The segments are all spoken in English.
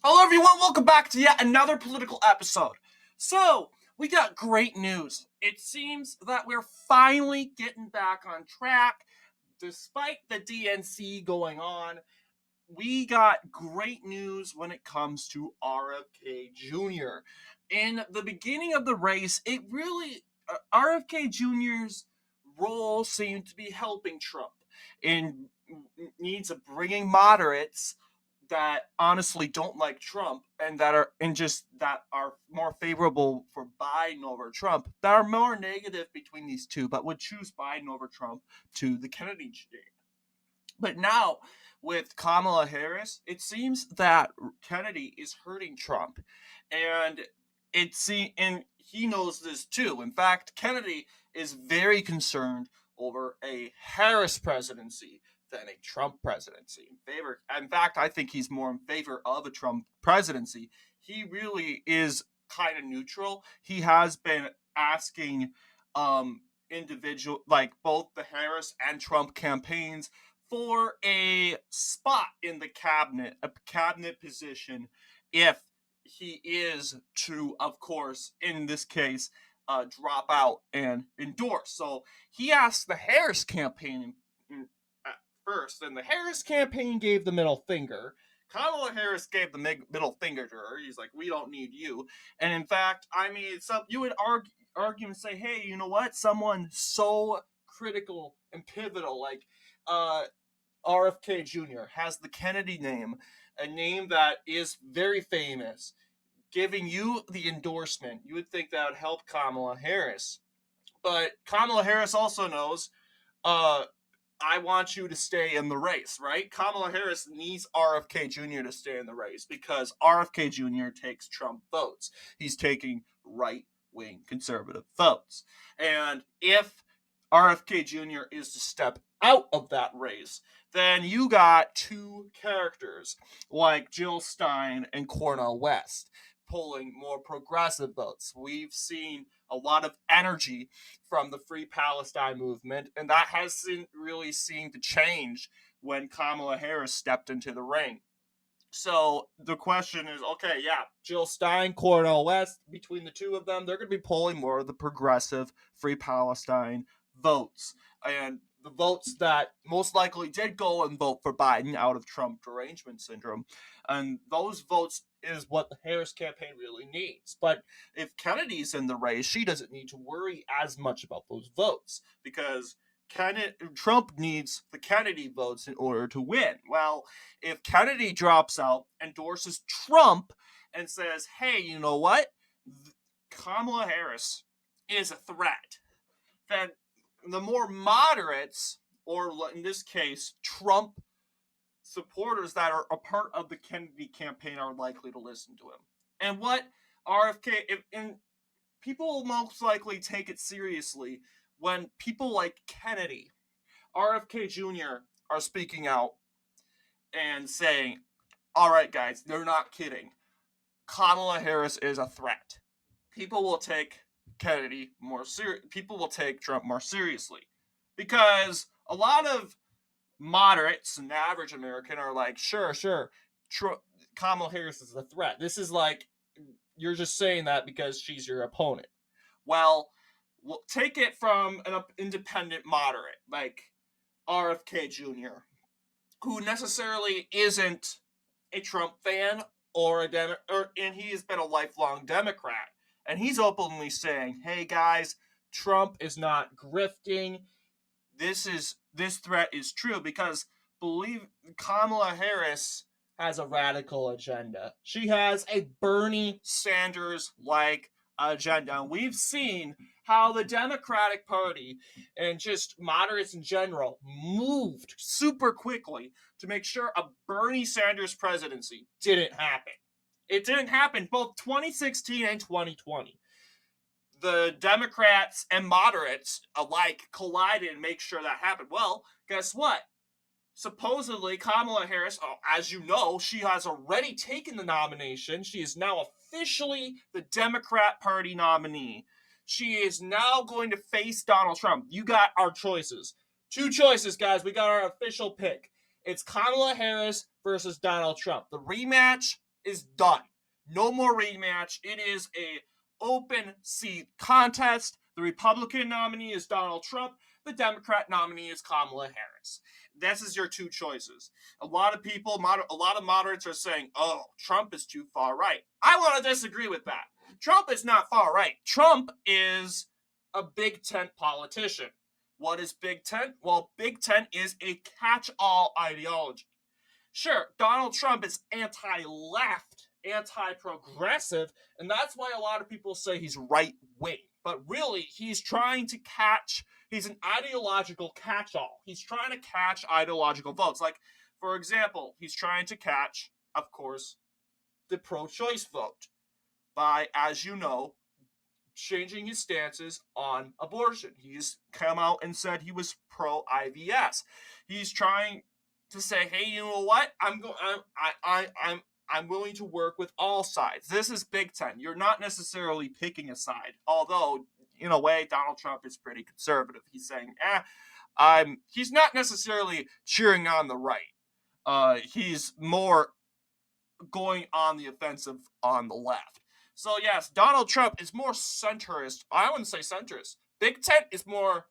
Hello, everyone. Welcome back to yet another political episode. So, we got great news. It seems that we're finally getting back on track. Despite the DNC going on, we got great news when it comes to RFK Jr. In the beginning of the race, RFK Jr.'s role seemed to be helping Trump in needs of bringing moderates that honestly don't like Trump and that are more favorable for Biden over Trump, that are more negative between these two, but would choose Biden over Trump to the Kennedy debate. But now, with Kamala Harris, it seems that Kennedy is hurting Trump, and and he knows this too. In fact, Kennedy is very concerned over a Harris presidency than a Trump presidency. In fact, I think he's more in favor of a Trump presidency. He really is kind of neutral. He has been asking individual like both the Harris and Trump campaigns for a spot in the cabinet, a cabinet position, if he is to, of course, in this case, drop out and endorse. So he asked the Harris campaign at first, and the Harris campaign gave the middle finger. Kamala Harris gave the middle finger to her. He's like, "We don't need you." And in fact, I mean, you would argue and say, "Hey, you know what? Someone so critical and pivotal like RFK Jr. has the Kennedy name, a name that is very famous, giving you the endorsement. You would think that would help Kamala Harris. But Kamala Harris also knows, I want you to stay in the race, right? Kamala Harris needs RFK Jr. to stay in the race because RFK Jr. takes Trump votes. He's taking right-wing conservative votes. And if RFK Jr. is to step out of that race, then you got two characters like Jill Stein and Cornel West pulling more progressive votes. We've seen a lot of energy from the Free Palestine movement, and that hasn't really seemed to change when Kamala Harris stepped into the ring. So the question is, okay, yeah, Jill Stein, Cornel West, between the two of them, they're going to be pulling more of the progressive Free Palestine votes. And the votes that most likely did go and vote for Biden out of Trump derangement syndrome. And those votes is what the Harris campaign really needs. But if Kennedy's in the race, she doesn't need to worry as much about those votes because Trump needs the Kennedy votes in order to win. Well, if Kennedy drops out, endorses Trump, and says, "Hey, you know what? Kamala Harris is a threat," then the more moderates, or in this case, Trump supporters that are a part of the Kennedy campaign, are likely to listen to him. And what and people will most likely take it seriously when people like Kennedy, RFK Jr. are speaking out and saying, "All right, guys, they're not kidding. Kamala Harris is a threat." People will take people will take Trump more seriously because a lot of moderates and average American are like, sure, Kamala Harris is a threat. This is like, you're just saying that because she's your opponent. Well, take it from an independent moderate like RFK Jr., who necessarily isn't a Trump fan and he has been a lifelong Democrat. And he's openly saying, "Hey guys, Trump is not grifting. This threat is true," because believe Kamala Harris has a radical agenda. She has a Bernie Sanders like agenda. And we've seen how the Democratic Party and just moderates in general moved super quickly to make sure a Bernie Sanders presidency didn't happen. It didn't happen both 2016 and 2020. The Democrats and moderates alike collided and make sure that happened. Well, guess what? Supposedly, Kamala Harris, as you know, she has already taken the nomination. She is now officially the Democrat Party nominee. She is now going to face Donald Trump. You got our choices. Two choices, guys. We got our official pick. It's Kamala Harris versus Donald Trump. The rematch is done. No more rematch. It is a open seat contest. The Republican nominee is Donald Trump. The Democrat nominee is Kamala Harris. This is your two choices. A lot of people, a lot of moderates are saying, oh, Trump is too far right. I want to disagree with that. Trump is not far right. Trump is a big tent politician. What is big tent? Well, big tent is a catch-all ideology. Sure, Donald Trump is anti-left, anti-progressive, and that's why a lot of people say he's right-wing. But really, he's an ideological catch-all. He's trying to catch ideological votes. Like, for example, he's trying to catch, of course, the pro-choice vote by, as you know, changing his stances on abortion. He's come out and said he was pro-IVS. He's trying to say, hey, you know what? I'm willing to work with all sides. This is Big Ten. You're not necessarily picking a side, although in a way Donald Trump is pretty conservative. He's saying, he's not necessarily cheering on the right. He's more going on the offensive on the left. So yes, Donald Trump is more centrist. I wouldn't say centrist. Big Tent is more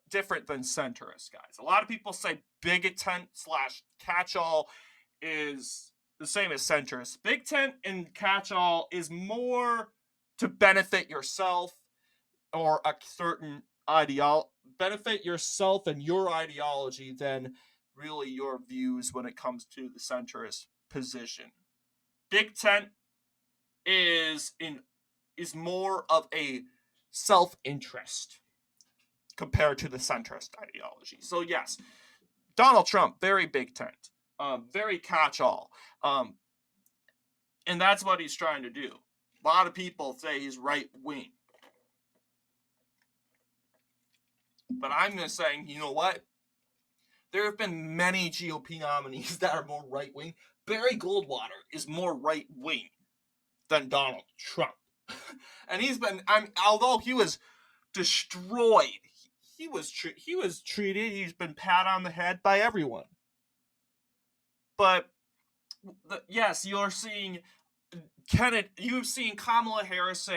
different than centrist, guys. A lot of people say Big Tent / catch-all is the same as centrist. Big Tent and catch-all is more to benefit yourself or a certain benefit yourself and your ideology than really your views when it comes to the centrist position. Big Tent is more of a self-interest compared to the centrist ideology. So yes, Donald Trump, very Big Tent, very catch-all, and that's what he's trying to do. A lot of people say he's right-wing, but I'm just saying, you know what? There have been many GOP nominees that are more right-wing. Barry Goldwater is more right-wing than Donald Trump. And although he was destroyed, he was treated, he's been pat on the head by everyone. But yes, you've seen Kamala Harris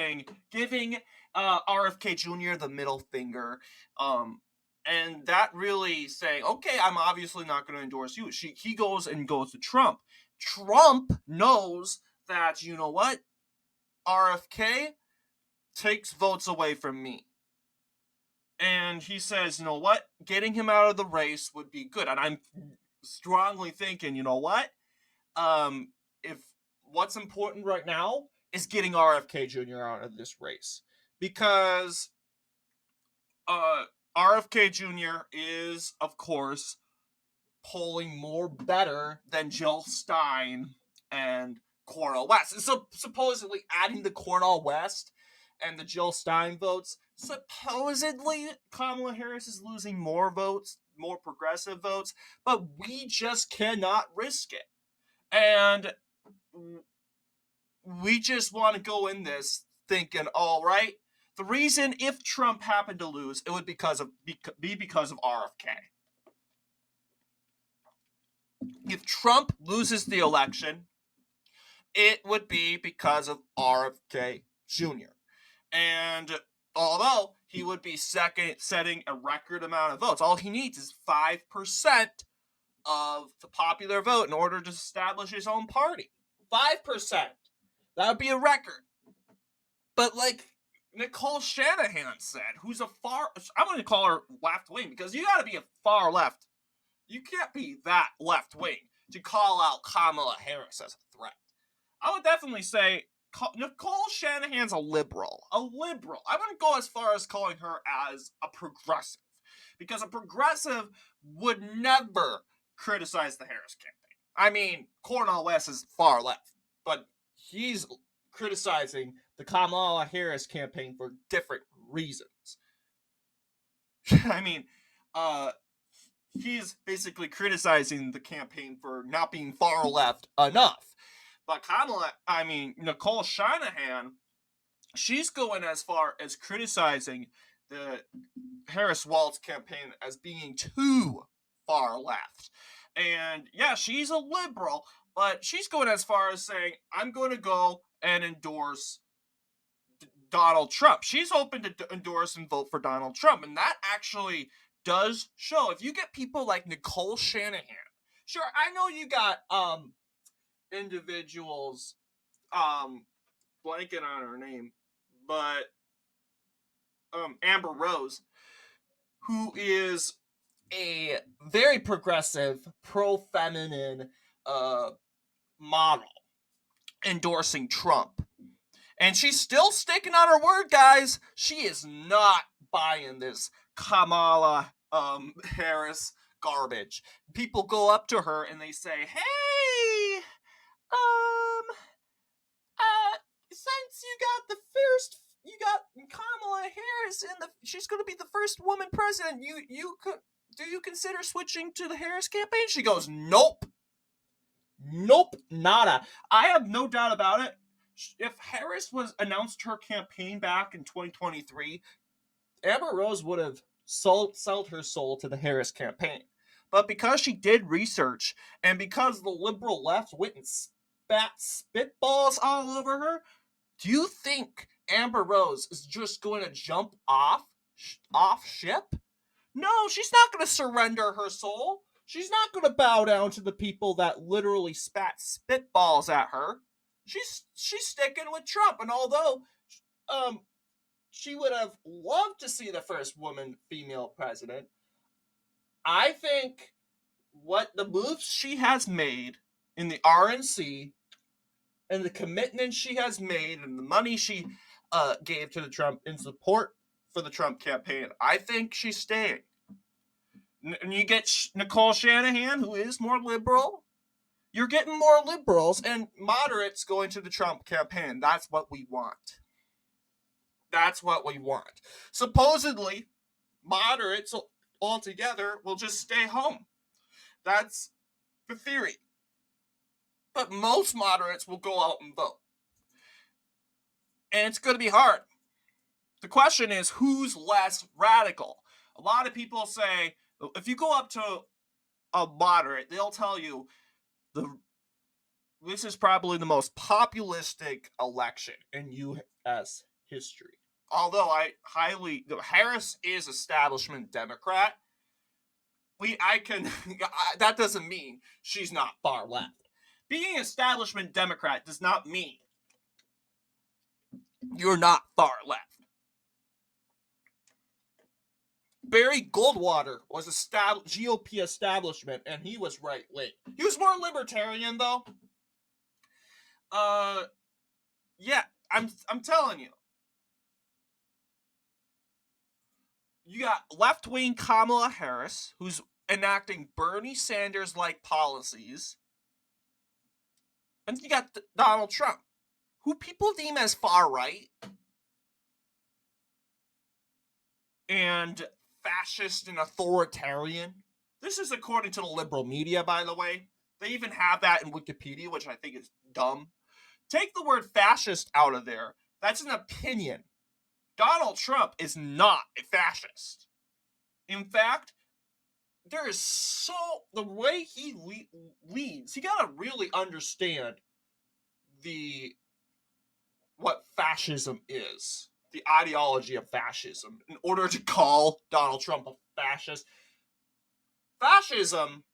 giving RFK Jr. the middle finger, and that really saying, okay, I'm obviously not going to endorse you. He goes to Trump. Trump knows that, you know what? RFK takes votes away from me. And he says, you know what? Getting him out of the race would be good. And I'm strongly thinking, you know what? If what's important right now is getting RFK Jr. out of this race. Because RFK Jr. is, of course, polling more better than Jill Stein and Cornel West. And so supposedly adding the Cornel West and the Jill Stein votes, supposedly Kamala Harris is losing more votes, more progressive votes, but we just cannot risk it. And we just want to go in this thinking, all right, the reason if Trump happened to lose, it would be because of RFK. If Trump loses the election, it would be because of RFK Jr. And although he would be setting a record amount of votes, all he needs is 5% of the popular vote in order to establish his own party. 5%. That would be a record. But like Nicole Shanahan said, I'm going to call her left wing, because you got to be a far left. You can't be that left wing to call out Kamala Harris as a threat. I would definitely say Nicole Shanahan's a liberal. I wouldn't go as far as calling her as a progressive, because a progressive would never criticize the Harris campaign. I mean, Cornel West is far left, but he's criticizing the Kamala Harris campaign for different reasons. I mean, he's basically criticizing the campaign for not being far left enough. But Nicole Shanahan, she's going as far as criticizing the Harris-Walz campaign as being too far left. And yeah, she's a liberal, But she's going as far as saying, I'm going to go and endorse Donald Trump. She's open to endorse and vote for Donald Trump. And that actually does show. If you get people like Nicole Shanahan, sure, I know you got individuals, blanking on her name, but Amber Rose, who is a very progressive, pro-feminine model endorsing Trump. And she's still sticking on her word, guys. She is not buying this Kamala Harris garbage. People go up to her and they say, "Hey, since you got Kamala Harris she's going to be the first woman president. Do you consider switching to the Harris campaign?" She goes, "Nope, nada." I have no doubt about it. If Harris was announced her campaign back in 2023, Amber Rose would have sold her soul to the Harris campaign. But because she did research and because the liberal left went and spat spitballs all over her, do you think Amber Rose is just going to jump off ship? No, she's not going to surrender her soul. She's not going to bow down to the people that literally spat spitballs at her. She's sticking with Trump, and although she would have loved to see the first woman female president, I think what the moves she has made in the RNC and the commitment she has made and the money she gave to the Trump in support for the Trump campaign, I think she's staying. And you get Nicole Shanahan, who is more liberal. You're getting more liberals and moderates going to the Trump campaign. That's what we want. That's what we want. Supposedly, moderates altogether will just stay home. That's the theory. But most moderates will go out and vote. And it's going to be hard. The question is, who's less radical? A lot of people say, if you go up to a moderate, they'll tell you this is probably the most populistic election in U.S. history. Although Harris is establishment Democrat, that doesn't mean she's not far left. Being establishment Democrat does not mean you're not far left. Barry Goldwater was GOP establishment, and he was right wing. He was more libertarian, though. Yeah, I'm telling you. You got left-wing Kamala Harris, who's enacting Bernie Sanders-like policies. And you got Donald Trump, who people deem as far-right and fascist and authoritarian. This is according to the liberal media, by the way. They even have that in Wikipedia, which I think is dumb. Take the word fascist out of there. That's an opinion. Donald Trump is not a fascist. In fact, the way he leads, you gotta really understand what fascism is, the ideology of fascism, in order to call Donald Trump a fascist. Fascism,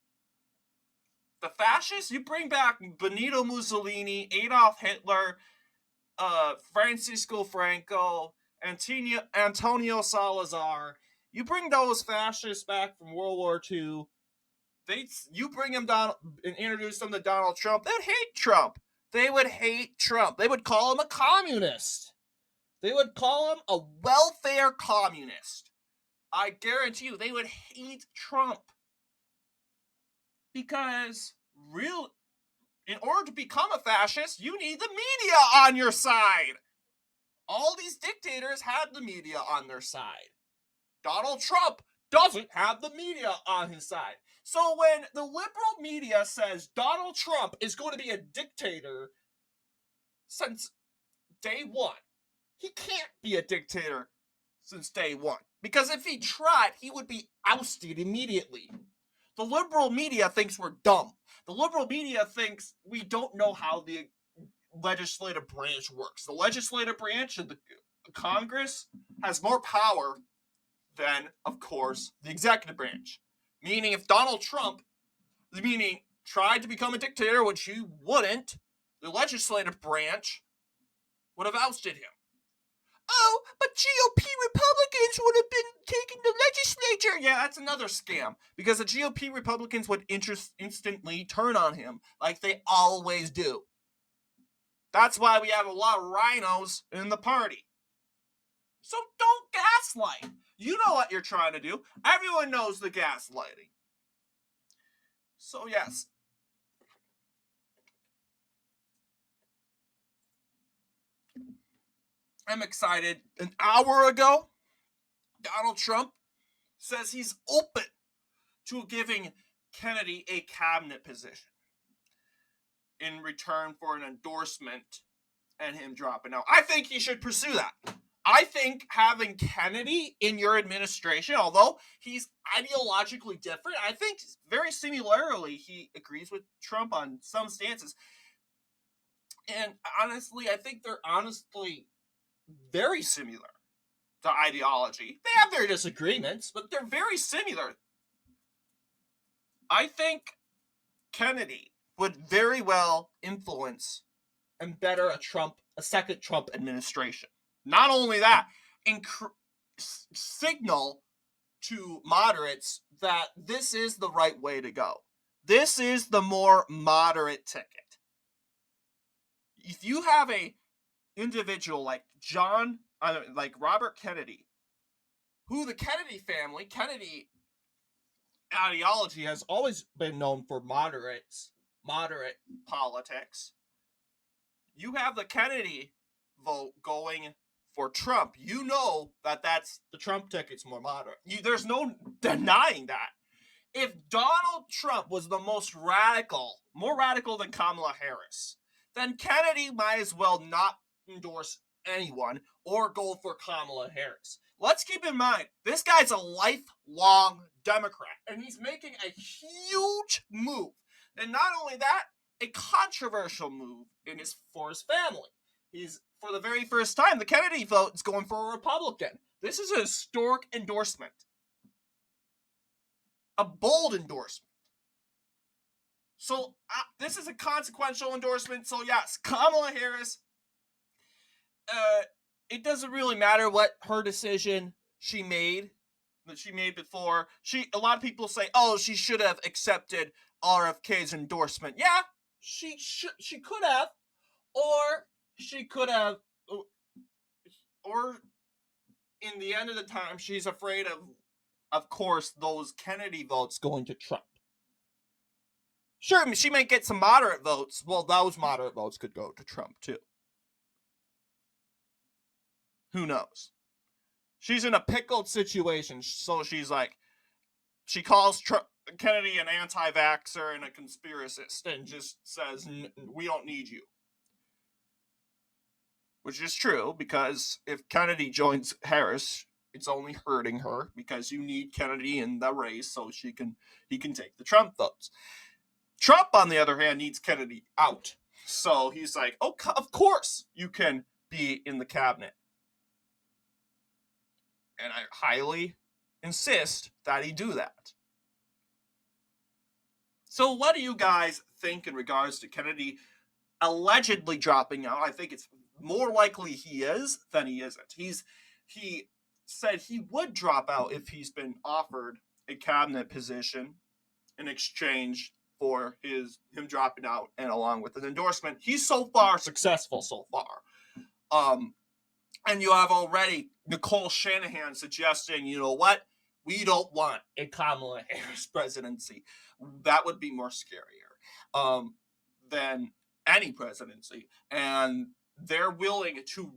the fascists, you bring back Benito Mussolini, Adolf Hitler, Francisco Franco, Antonio Salazar. You bring those fascists back from World War II, you bring them down and introduce them to Donald Trump, they'd hate Trump. They would hate Trump. They would call him a communist. They would call him a welfare communist. I guarantee you, they would hate Trump. Because in order to become a fascist, you need the media on your side. All these dictators had the media on their side. Donald Trump doesn't have the media on his side. So when the liberal media says Donald Trump is going to be a dictator since day one, he can't be a dictator since day one. Because if he tried, he would be ousted immediately. The liberal media thinks we're dumb. The liberal media thinks we don't know how the legislative branch works. The legislative branch of the Congress has more power than, of course, the executive branch. Meaning, if Donald Trump, tried to become a dictator, which he wouldn't, the legislative branch would have ousted him. Oh, but GOP Republicans would have been taking the legislature. Yeah, that's another scam. Because the GOP Republicans would instantly turn on him, like they always do. That's why we have a lot of rhinos in the party. So don't gaslight. You know what you're trying to do. Everyone knows the gaslighting. So yes. I'm excited. An hour ago, Donald Trump says he's open to giving Kennedy a cabinet position in return for an endorsement and him dropping out. I think he should pursue that. I think having Kennedy in your administration, although he's ideologically different, I think very similarly he agrees with Trump on some stances. And honestly, I think they're very similar to ideology. They have their disagreements, but they're very similar. I think Kennedy would very well influence and better a second Trump administration. Not only that, signal to moderates that this is the right way to go. This is the more moderate ticket. If you have a individual like Robert Kennedy, who the Kennedy family, Kennedy ideology has always been known for moderate politics. You have the Kennedy vote going for Trump. You know that's the Trump ticket's more moderate. There's no denying that. If Donald Trump was the most radical, more radical than Kamala Harris, then Kennedy might as well not endorse anyone or go for Kamala Harris. Let's keep in mind, this guy's a lifelong Democrat, and he's making a huge move. And not only that, a controversial move for his family. For the very first time, the Kennedy vote is going for a Republican. This is a historic endorsement. A bold endorsement. So this is a consequential endorsement. So yes, Kamala Harris, it doesn't really matter what her decision she made before. A lot of people say, oh, she should have accepted RFK's endorsement. Yeah, she could have, or she could have, or in the end of the time, she's afraid of course, those Kennedy votes going to Trump. Sure, she might get some moderate votes. Well, those moderate votes could go to Trump too. Who knows? She's in a pickled situation, so she calls Kennedy an anti-vaxxer and a conspiracist and just says, we don't need you. Which is true, because if Kennedy joins Harris, it's only hurting her, because you need Kennedy in the race so he can take the Trump votes. Trump, on the other hand, needs Kennedy out. So he's like, oh, of course you can be in the cabinet. And I highly insist that he do that. So what do you guys think in regards to Kennedy allegedly dropping out? I think it's more likely he is than he isn't. He said he would drop out if he's been offered a cabinet position in exchange for him dropping out, and along with an endorsement. He's so far successful so far. And you have already Nicole Shanahan suggesting, you know what? We don't want a Kamala Harris presidency. That would be more scarier than any presidency. And they're willing to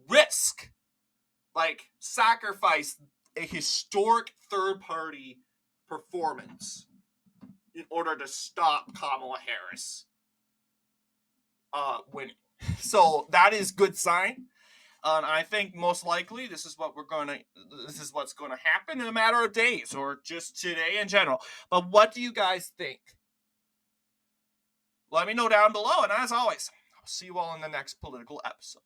sacrifice a historic third-party performance in order to stop Kamala Harris winning. So that is good sign. And I think most likely this is what's going to happen in a matter of days or just today in general. But what do you guys think? Let me know down below, and as always, I'll see you all in the next political episode.